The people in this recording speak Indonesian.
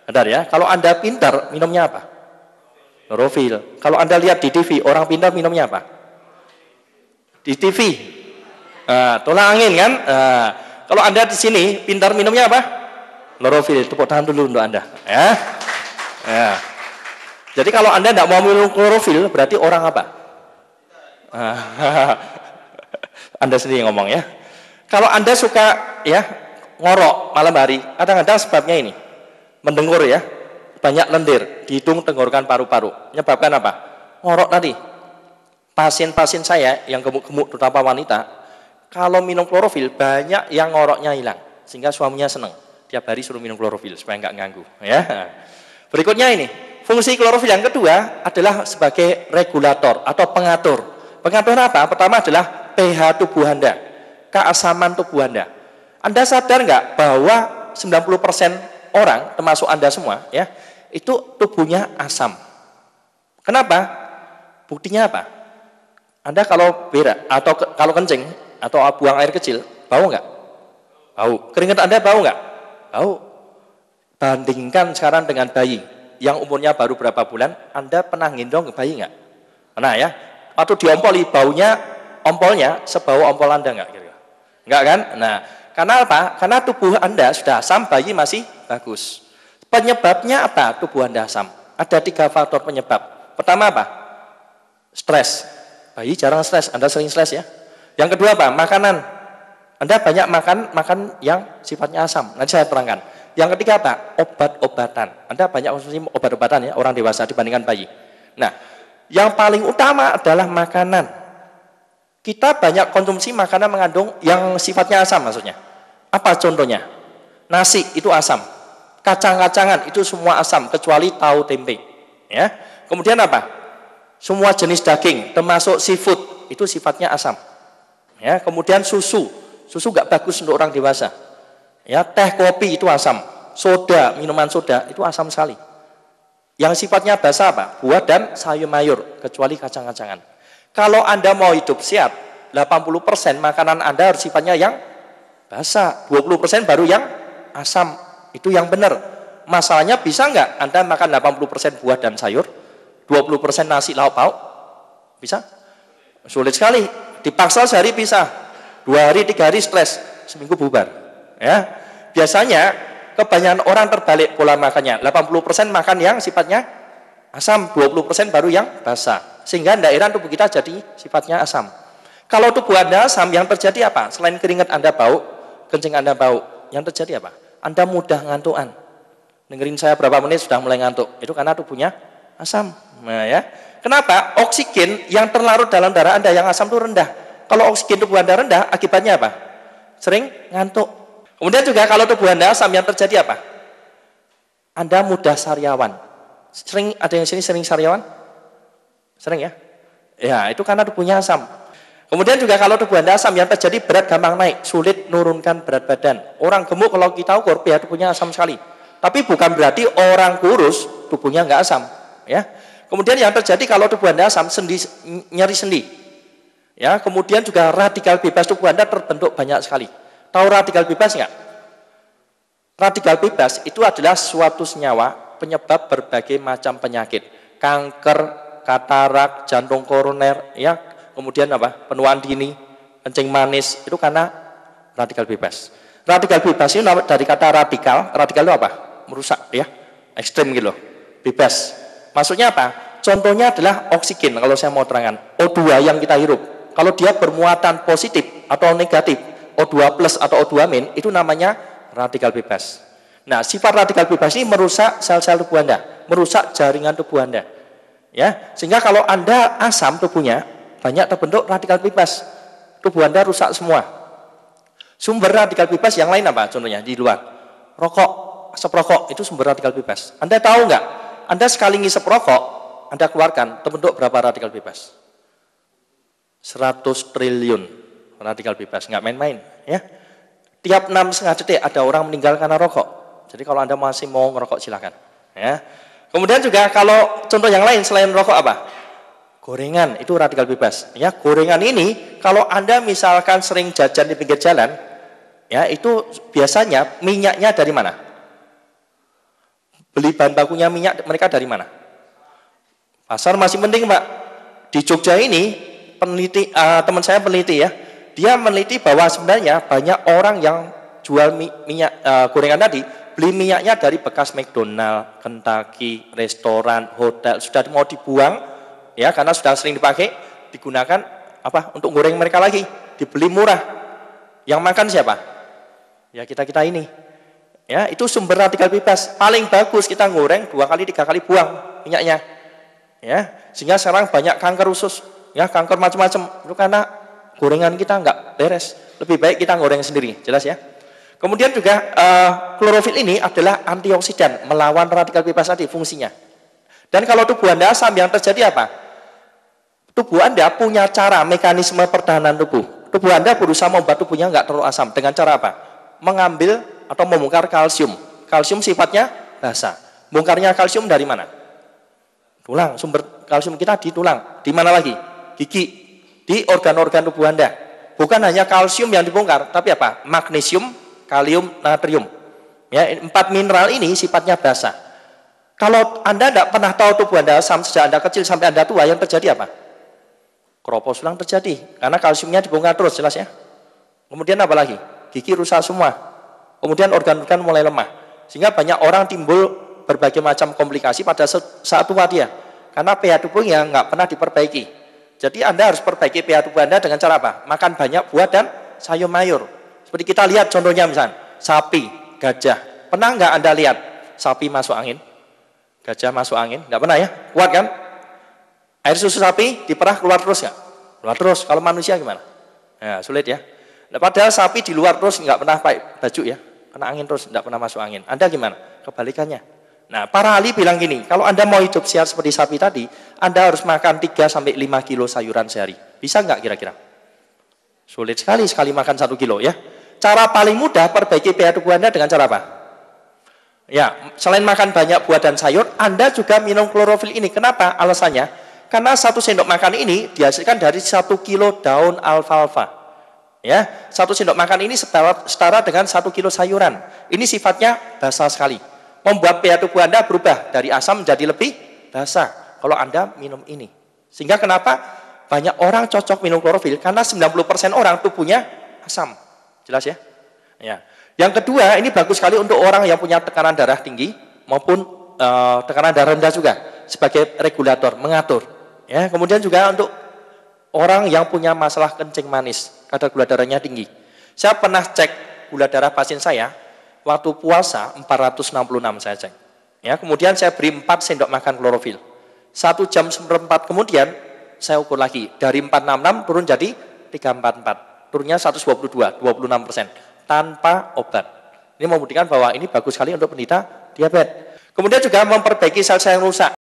Benar ya? Kalau Anda pintar, minumnya apa? Klorofil. Kalau Anda lihat di TV, orang pintar minumnya apa? Di TV. Tolak angin kan? Kalau Anda di sini, pintar minumnya apa? Klorofil. Tepuk tangan dulu untuk Anda. Ya. Ya. Jadi kalau Anda tidak mau minum klorofil, berarti orang apa? Anda sendiri ngomong ya. Kalau Anda suka ya ngorok malam hari, kadang-kadang sebabnya ini. Mendengur ya, banyak lendir di hidung, tenggorokan, paru-paru. Menyebabkan apa? Ngorok tadi. Pasien-pasien saya yang gemuk-gemuk, terutama wanita, kalau minum klorofil banyak yang ngoroknya hilang, sehingga suaminya senang. Tiap hari suruh minum klorofil supaya nggak ganggu. Ya. Berikutnya ini, fungsi klorofil yang kedua adalah sebagai regulator atau pengatur. Pengatur apa? Pertama adalah pH tubuh Anda, keasaman tubuh Anda. Anda sadar nggak bahwa 90% orang, termasuk Anda semua, ya, itu tubuhnya asam. Kenapa? Buktinya apa? Anda kalau berak atau kalau kencing atau buang air kecil, bau nggak? Bau. Keringat Anda bau nggak? Bau. Bandingkan sekarang dengan bayi yang umurnya baru berapa bulan, Anda pernah ngendong bayi nggak? Pernah ya? Atau diompoli, baunya, ompolnya sebau ompol Anda nggak? Nggak kan? Nah, karena apa? Karena tubuh Anda sudah asam, bayi masih bagus. Penyebabnya apa tubuh Anda asam? Ada 3 faktor penyebab. Pertama apa? Stres. Bayi jarang stres, Anda sering stres ya. Yang kedua apa? Makanan. Anda banyak makan yang sifatnya asam. Nanti saya terangkan. Yang ketiga apa? Obat-obatan. Anda banyak konsumsi obat-obatan ya, orang dewasa dibandingkan bayi. Nah, yang paling utama adalah makanan. Kita banyak konsumsi makanan mengandung yang sifatnya asam maksudnya. Apa contohnya? Nasi itu asam. Kacang-kacangan itu semua asam kecuali tahu tempe. Ya. Kemudian apa? Semua jenis daging termasuk seafood itu sifatnya asam. Ya, kemudian susu. Susu nggak bagus untuk orang dewasa. Ya, teh, kopi itu asam. Soda, minuman soda itu asam sekali. Yang sifatnya basa apa? Buah dan sayur mayur kecuali kacang-kacangan. Kalau Anda mau hidup sehat, 80% makanan Anda harus sifatnya yang basa, 20% baru yang asam. Itu yang benar. Masalahnya bisa nggak Anda makan 80% buah dan sayur, 20% nasi lauk pauk? Bisa? Sulit sekali. Dipaksa sehari bisa. 2 hari, 3 hari stres, seminggu bubar. Ya. Biasanya kebanyakan orang terbalik pola makannya. 80% makan yang sifatnya asam, 20% baru yang basa. Sehingga daerah tubuh kita jadi sifatnya asam. Kalau tubuh Anda asam, yang terjadi apa? Selain keringat Anda bau, kencing Anda bau, yang terjadi apa? Anda mudah ngantukan. Dengerin saya berapa menit sudah mulai ngantuk. Itu karena tubuhnya asam. Nah, ya. Kenapa? Oksigen yang terlarut dalam darah Anda yang asam itu rendah. Kalau oksigen tubuh Anda rendah, akibatnya apa? Sering ngantuk. Kemudian juga kalau tubuh Anda asam, yang terjadi apa? Anda mudah sariawan. Sering ada yang sini sering sariawan? Sering ya? Ya, itu karena tubuhnya asam. Kemudian juga kalau tubuh Anda asam, yang terjadi berat gampang naik, sulit nurunkan berat badan. Orang gemuk kalau kita ukur pH tubuhnya asam sekali. Tapi bukan berarti orang kurus tubuhnya nggak asam, ya. Kemudian yang terjadi kalau tubuh Anda asam, nyeri sendi. Ya, kemudian juga radikal bebas tubuh Anda terbentuk banyak sekali. Tahu radikal bebas nggak? Radikal bebas itu adalah suatu senyawa penyebab berbagai macam penyakit. Kanker, katarak, jantung koroner, ya. Kemudian apa? Penuaan dini, kencing manis, itu karena radikal bebas. Radikal bebas itu dari kata radikal. Radikal itu apa? Merusak, ya. Ekstrem gitu loh. Bebas. Maksudnya apa? Contohnya adalah oksigen, kalau saya mau terangkan. O2 yang kita hirup. Kalau dia bermuatan positif atau negatif, O2 plus atau O2 min, itu namanya radikal bebas. Nah, sifat radikal bebas ini merusak sel-sel tubuh Anda, merusak jaringan tubuh Anda. Ya, sehingga kalau Anda asam tubuhnya, banyak terbentuk radikal bebas. Tubuh Anda rusak semua. Sumber radikal bebas yang lain apa? Contohnya di luar. Rokok, asap rokok, itu sumber radikal bebas. Anda tahu nggak? Anda sekali ngisep rokok, Anda keluarkan, terbentuk berapa radikal bebas? 100 triliun radikal bebas, nggak main-main, ya. Tiap 6,5 detik ada orang meninggal karena rokok. Jadi kalau Anda masih mau ngerokok silakan, ya. Kemudian juga kalau contoh yang lain selain rokok apa? Gorengan itu radikal bebas, ya. Gorengan ini kalau Anda misalkan sering jajan di pinggir jalan, ya, itu biasanya minyaknya dari mana? Beli bahan bakunya minyak mereka dari mana? Pasar masih penting, Pak. Di Jogja ini peneliti, teman saya peneliti ya, dia meneliti bahwa sebenarnya banyak orang yang jual minyak gorengan tadi, beli minyaknya dari bekas McDonald, Kentucky, restoran, hotel, sudah mau dibuang ya karena sudah sering dipakai, digunakan apa untuk goreng mereka lagi, dibeli murah. Yang makan siapa? Ya kita ini. Ya, itu sumber radikal bebas. Paling bagus kita goreng 2 kali 3 kali buang minyaknya. Ya, sehingga sekarang banyak kanker usus, ya kanker macam-macam. Itu karena gorengan kita nggak beres. Lebih baik kita goreng sendiri, jelas ya. Kemudian juga klorofil ini adalah antioksidan, melawan radikal bebas tadi fungsinya. Dan kalau tubuh Anda asam, yang terjadi apa? Tubuh Anda punya cara mekanisme pertahanan tubuh. Tubuh Anda berusaha membuat tubuhnya nggak terlalu asam. Dengan cara apa? Mengambil atau membongkar kalsium. Kalsium sifatnya basa. Bongkarnya kalsium dari mana? Tulang. Sumber kalsium kita di tulang. Di mana lagi? Gigi. Di organ-organ tubuh Anda. Bukan hanya kalsium yang dibongkar, tapi apa? Magnesium, kalium, natrium. Ya, 4 mineral ini sifatnya basa. Kalau Anda tidak pernah tahu tubuh Anda asam sejak Anda kecil sampai Anda tua, yang terjadi apa? Keropos tulang terjadi. Karena kalsiumnya dibongkar terus, jelas ya. Kemudian apa lagi? Gigi rusak semua. Kemudian organ-organ mulai lemah. Sehingga banyak orang timbul berbagai macam komplikasi pada saat tua dia. Karena pH tubuhnya nggak pernah diperbaiki. Jadi Anda harus perbaiki pH tubuh Anda dengan cara apa? Makan banyak buah dan sayur mayur. Seperti kita lihat contohnya misalnya, sapi, gajah. Pernah nggak Anda lihat sapi masuk angin? Gajah masuk angin? Nggak pernah ya? Kuat kan? Air susu sapi diperah keluar terus nggak? Keluar terus. Kalau manusia gimana? Nah, sulit ya. Nah, padahal sapi di luar terus nggak pernah pakai baju ya. Kena angin terus, tidak pernah masuk angin. Anda gimana? Kebalikannya. Nah, para ahli bilang gini, kalau Anda mau hidup sehat seperti sapi tadi, Anda harus makan 3-5 kilo sayuran sehari. Bisa nggak kira-kira? Sulit sekali makan 1 kilo ya. Cara paling mudah perbaiki pH tubuh Anda dengan cara apa? Ya, selain makan banyak buah dan sayur, Anda juga minum klorofil ini. Kenapa? Alasannya, karena 1 sendok makan ini dihasilkan dari 1 kilo daun alfalfa. Ya, 1 sendok makan ini setara dengan 1 kilo sayuran. Ini sifatnya basa sekali. Membuat pH tubuh Anda berubah dari asam menjadi lebih basa kalau Anda minum ini. Sehingga kenapa banyak orang cocok minum klorofil? Karena 90% orang tubuhnya asam. Jelas ya? Ya. Yang kedua, ini bagus sekali untuk orang yang punya tekanan darah tinggi maupun tekanan darah rendah juga sebagai regulator, mengatur. Ya, kemudian juga untuk orang yang punya masalah kencing manis, kadar gula darahnya tinggi. Saya pernah cek gula darah pasien saya, waktu puasa 466 saya cek. Ya, kemudian saya beri 4 sendok makan klorofil. 1 jam seperempat kemudian, saya ukur lagi. Dari 466 turun jadi 344. Turunnya 122, 26%. Tanpa obat. Ini membuktikan bahwa ini bagus sekali untuk penderita diabetes. Kemudian juga memperbaiki sel-sel yang rusak.